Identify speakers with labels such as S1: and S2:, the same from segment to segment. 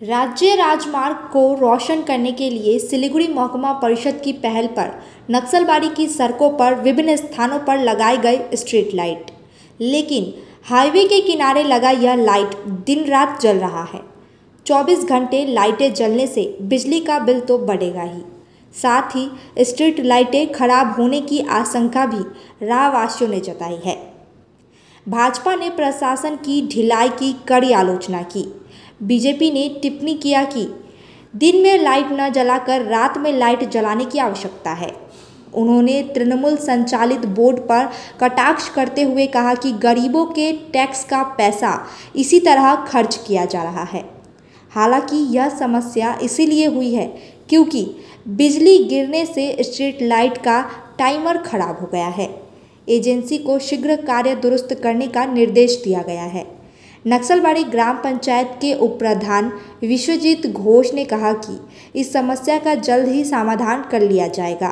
S1: राज्य राजमार्ग को रोशन करने के लिए सिलीगुड़ी महकुमा परिषद की पहल पर नक्सलबाड़ी की सड़कों पर विभिन्न स्थानों पर लगाई गई स्ट्रीट लाइट। लेकिन हाईवे के किनारे लगा यह लाइट दिन रात जल रहा है। 24 घंटे लाइटें जलने से बिजली का बिल तो बढ़ेगा ही, साथ ही स्ट्रीट लाइटें खराब होने की आशंका भी राहवासियों ने जताई है। भाजपा ने प्रशासन की ढिलाई की कड़ी आलोचना की। बीजेपी ने टिप्पणी किया कि दिन में लाइट न जलाकर रात में लाइट जलाने की आवश्यकता है। उन्होंने तृणमूल संचालित बोर्ड पर कटाक्ष करते हुए कहा कि गरीबों के टैक्स का पैसा इसी तरह खर्च किया जा रहा है। हालांकि यह समस्या इसीलिए हुई है क्योंकि बिजली गिरने से स्ट्रीट लाइट का टाइमर खराब हो गया है। एजेंसी को शीघ्र कार्य दुरुस्त करने का निर्देश दिया गया है। नक्सलबाड़ी ग्राम पंचायत के उप प्रधान विश्वजीत घोष ने कहा कि इस समस्या का जल्द ही समाधान कर लिया जाएगा।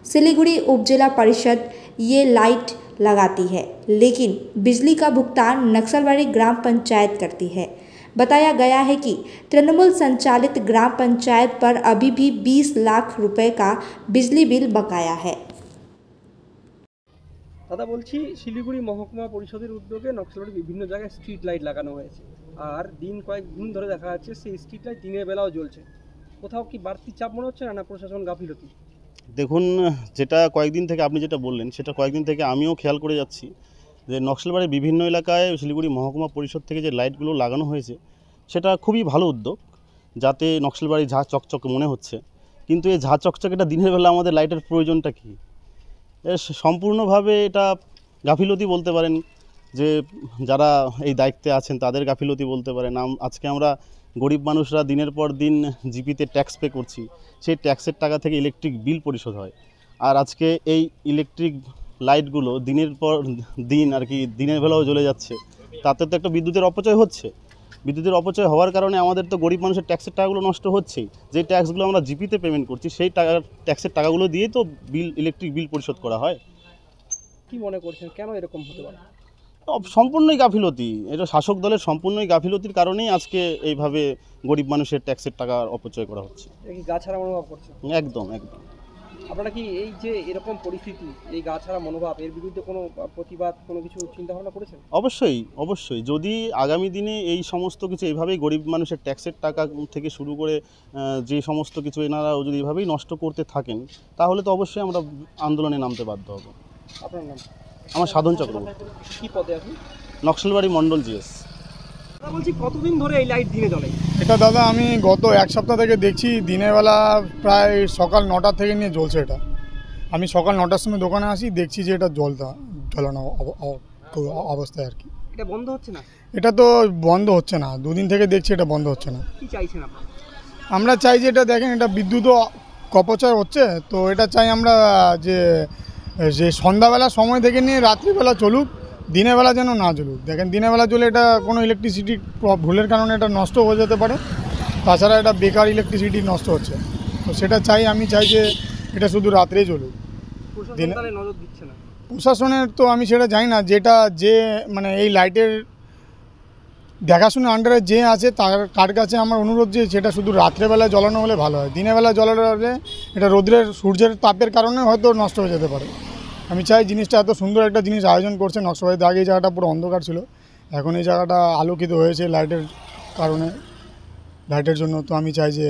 S1: सिलीगुड़ी उप जिला परिषद ये लाइट लगाती है, लेकिन बिजली का भुगतान नक्सलबाड़ी ग्राम पंचायत करती है। बताया गया है कि तृणमूल संचालित ग्राम पंचायत पर अभी भी 20 लाख रुपए का बिजली बिल बकाया है।
S2: दादा বলছি শিলিগুড়ি মহকুমা পরিষদের উদ্যোগে নকশালবাড়ির বিভিন্ন জায়গায় স্ট্রিট লাইট লাগানো হয়েছে আর কয়েকদিন ধরে দেখা যাচ্ছে সেই স্ট্রিট লাইট দিনের বেলাও জ্বলছে। কোথাও কি বাড়তি চাপ মনে হচ্ছে না প্রশাসন গাফিলতি?
S3: দেখুন, যেটা কয়েকদিন থেকে আপনি যেটা বললেন সেটা কয়েকদিন থেকে আমিও খেয়াল করে যাচ্ছি যে নকশালবাড়ির বিভিন্ন এলাকায় শিলিগুড়ি মহকুমা পরিষদ থেকে যে লাইটগুলো লাগানো হয়েছে সেটা খুবই ভালো উদ্যোগ, যাতে নকশালবাড়ি ঝাঁ চকচকে মনে হচ্ছে। কিন্তু এই ঝাঁ চকচকেটা দিনের বেলা আমাদের লাইটের প্রয়োজনটা কী? সম্পূর্ণভাবে এটা গাফিলতি বলতে পারেন, যে যারা এই দায়িত্বে আছেন তাদের গাফিলতি বলতে পারেন। আজকে আমরা গরিব মানুষরা দিনের পর দিন জিপিতে ট্যাক্স পে করছি, সেই ট্যাক্সের টাকা থেকে ইলেকট্রিক বিল পরিশোধ হয়। আর আজকে এই ইলেকট্রিক লাইটগুলো দিনের পর দিন দিনের বেলাও জ্বলে যাচ্ছে, তাতে তো একটা বিদ্যুতের অপচয় হচ্ছে। বিদ্যুতের অপচয় হওয়ার কারণে আমাদের তো গরিব মানুষের ট্যাক্সের টাকাগুলো নষ্ট হচ্ছেই। যে ট্যাক্সগুলো আমরা জিপিতে পেমেন্ট করছি সেই ট্যাক্সের টাকাগুলো দিয়েই তো ইলেকট্রিক বিল পরিশোধ করা হয়।
S2: কি মনে করছেন কেন এরকম হতে পারে?
S3: সম্পূর্ণই গাফিলতি, এটা শাসক দলের সম্পূর্ণই গাফিলতির কারণেই আজকে এইভাবে গরিব মানুষের ট্যাক্সের টাকা অপচয় করা হচ্ছে।
S2: কি গা ছাড়া মনোভাব করছে?
S3: একদম একদম।
S2: আপনারা কি এই যে এরকম পরিস্থিতি, এই গা ছাড়া মনোভাব, এর বিরুদ্ধে কোনো প্রতিবাদ, কোনো কিছু চিন্তা ভাবনা করেছেন?
S3: অবশ্যই অবশ্যই। যদি আগামী দিনে এই সমস্ত কিছু এইভাবেই গরিব মানুষের ট্যাক্সের টাকা থেকে শুরু করে যে সমস্ত কিছু এনারা যদি এইভাবেই নষ্ট করতে থাকেন, তাহলে তো অবশ্যই আমরা আন্দোলনে নামতে বাধ্য হব।
S2: আপনার নাম?
S3: আমার সাধন চক্রবর্তী।
S2: কি পদে আপনি?
S3: নকশালবাড়ি মণ্ডল জিএস।
S2: বলছি কতদিন ধরে এই লাইট দিনে জ্বলে?
S4: এটা দাদা আমি গত এক সপ্তাহ থেকে দেখছি, দিনের বেলা প্রায় সকাল 9টা থেকে নিয়ে জ্বলছে। এটা আমি সকাল 9টার সময় দোকানে আসি, দেখছি যে এটা জ্বলানো অবস্থায় আর কি।
S2: এটা বন্ধ হচ্ছে না?
S4: এটা তো বন্ধ হচ্ছে না, দুদিন থেকে দেখছি এটা বন্ধ হচ্ছে না।
S2: কি চাইছেন আপনারা?
S4: আমরা চাই যে এটা দেখেন, এটা বিদ্যুৎও অপচয় হচ্ছে, তো এটা চাই আমরা যে সন্ধ্যাবেলা সময় থেকে নিয়ে রাত্রিবেলা চলুক, দিনের বেলা যেন না জ্বলুক। দেখেন দিনের বেলা জ্বলে এটা কোনো ইলেকট্রিসিটি ভুলের কারণে এটা নষ্ট হয়ে যেতে পারে, তাছাড়া এটা বেকার ইলেকট্রিসিটি নষ্ট হচ্ছে। তো সেটা চাই, আমি চাই যে এটা শুধু রাত্রেই জ্বলুক।
S2: নজর দিচ্ছে না
S4: প্রশাসনের? তো আমি সেটা জানি না, যে মানে এই লাইটের দেখাশোনার আন্ডারে যে আছে তার কাছে আমার অনুরোধ যে সেটা শুধু রাত্রেবেলা জ্বলানো হলে ভালো হয়। দিনের বেলা জ্বলানো হলে এটা সূর্যের তাপের কারণে হয়তো নষ্ট হয়ে যেতে পারে। আমি চাই জিনিসটা, এত সুন্দর একটা জিনিস আয়োজন করছে নকশালবাড়িতে। আগে এই জায়গাটা পুরো অন্ধকার ছিল, এখন এই জায়গাটা আলোকিত হয়েছে লাইটের কারণে, লাইটের জন্য। তো আমি চাই যে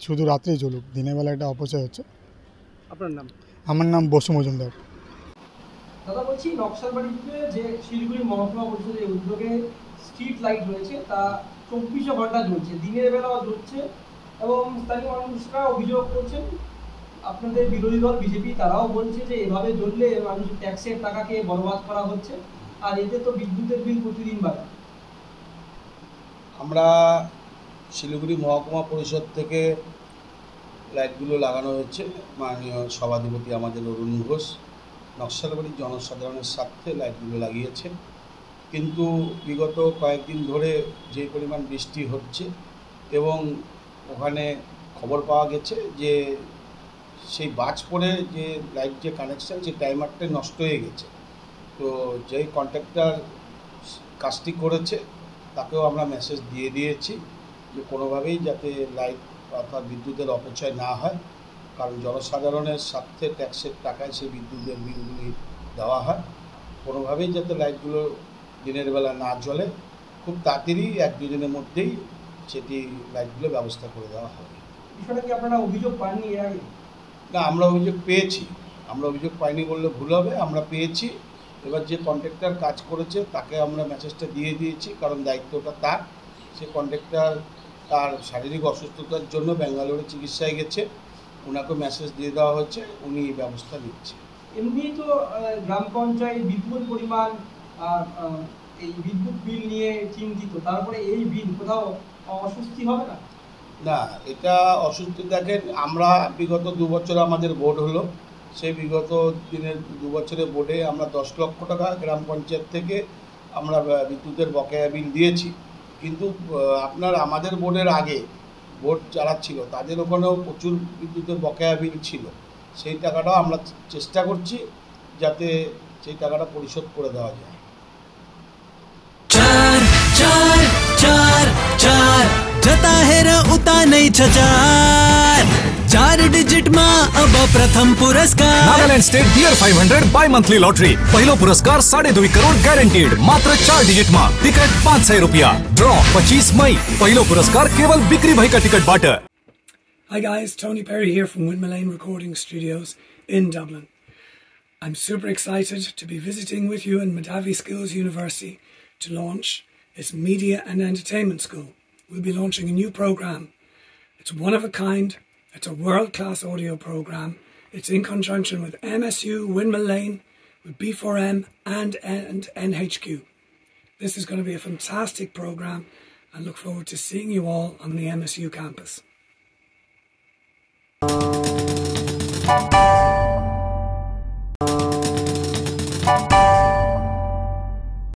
S4: শুধু রাত্রেই জ্বলুক, দিনের বেলা এটা অপচয় হচ্ছে।
S2: আপনার নাম?
S4: আমার নাম বসু মজুমদার।
S2: দাদা বলছি নকশালবাড়িতে যে শিলিগুড়ি মহকুমা পরিষদের উদ্যোগে স্ট্রিট লাইট রয়েছে তা 24 ঘন্টা জ্বলছে, দিনের বেলাও জ্বলছে, এবং স্থানীয় মানুষরা অভিযোগ করছেন, আপনাদের বিরোধী দল বিজেপি তারাও বলছে যে এভাবে জ্বললে মানুষের ট্যাক্সের টাকাকে বরবাদ করা হচ্ছে, আর এতে তো বিদ্যুতের বিল প্রতিদিন বাড়ে।
S5: আমরা শিলিগুড়ি মহকুমা পরিষদ থেকে লাইটগুলো লাগানো হয়েছে, মাননীয় সভাধিপতি আমাদের অরুণ ঘোষ নকশালবাড়ির জনসাধারণের স্বার্থে লাইটগুলো লাগিয়েছেন। কিন্তু বিগত কয়েকদিন ধরে যে পরিমাণ বৃষ্টি হচ্ছে এবং ওখানে খবর পাওয়া গেছে যে সেই বাজ পড়ে যে লাইট যে কানেকশান, সেই টাইমারটা নষ্ট হয়ে গেছে। তো যেই কন্ট্রাক্টর কাজটি করেছে তাকেও আমরা মেসেজ দিয়ে দিয়েছি যে কোনোভাবেই যাতে লাইট অর্থাৎ বিদ্যুতের অপচয় না হয়, কারণ জনসাধারণের স্বার্থে ট্যাক্সের টাকায় সেই বিদ্যুতের বিলগুলি দেওয়া হয়। কোনোভাবেই যাতে লাইটগুলো দিনের বেলা না জ্বলে, খুব তাড়াতাড়ি 1-2 দিনের মধ্যেই সেটি লাইটগুলো ব্যবস্থা করে দেওয়া হবে।
S2: বিষয়টা কি আপনারা অভিযোগ পাননি এর আগে?
S5: না, আমরা অভিযোগ পেয়েছি। আমরা অভিযোগ পাইনি বললে ভুল হবে, আমরা পেয়েছি। এবার যে কন্ট্রাক্টর কাজ করেছে তাকে আমরা মেসেজটা দিয়ে দিয়েছি, কারণ দায়িত্বটা তার। সে কন্ট্রাক্টর তার শারীরিক অসুস্থতার জন্য ব্যাঙ্গালোরে চিকিৎসায় গেছে, ওনাকে মেসেজ দিয়ে দেওয়া হয়েছে, উনি ব্যবস্থা নিচ্ছে।
S2: এমনি তো গ্রাম পঞ্চায়েত বিপুল পরিমাণ এই বিদ্যুৎ বিল নিয়ে চিন্তিত, তারপরে এই বিল কোথাও অস্বস্তি হবে না?
S5: না, এটা অস্বস্তি দেখেন, আমরা বিগত 2 বছর আমাদের বোর্ড হলো, সেই বিগত দিনের 2 বছরের বোর্ডে আমরা 10 লক্ষ টাকা গ্রাম পঞ্চায়েত থেকে আমরা বিদ্যুতের বকেয়া বিল দিয়েছি। কিন্তু আপনার আমাদের বোর্ডের আগে বোর্ড যারা ছিল তাদের ওখানেও প্রচুর বিদ্যুতের বকেয়া বিল ছিল। সেই টাকাটাও আমরা চেষ্টা করছি যাতে সেই টাকাটা পরিশোধ করে দেওয়া যায়।
S6: 4 जता हेर उता नहीं 4 डिजिट मा अब प्रथम पुरस्कार
S7: Nagaland state dear 500 bimonthly lottery पहिलो पुरस्कार 2.5 करोड़ गारंटीड मात्र 4 डिजिट मा टिकट 500 रुपया ड्रॉ 25 मई पहिलो पुरस्कार केवल बिक्री भएका टिकट बाट।
S8: Hi guys, Tony Perry here from Windmill Lane Recording Studios in Dublin. I'm super excited to be visiting with you in Madavi Skills University to launch its Media and Entertainment School. We'll be launching a new program. It's one of a kind. It's a world-class audio program. It's in conjunction with MSU, Windmill Lane, with B4M and NHQ. This is going to be a fantastic program. I look forward to seeing you all on the MSU campus.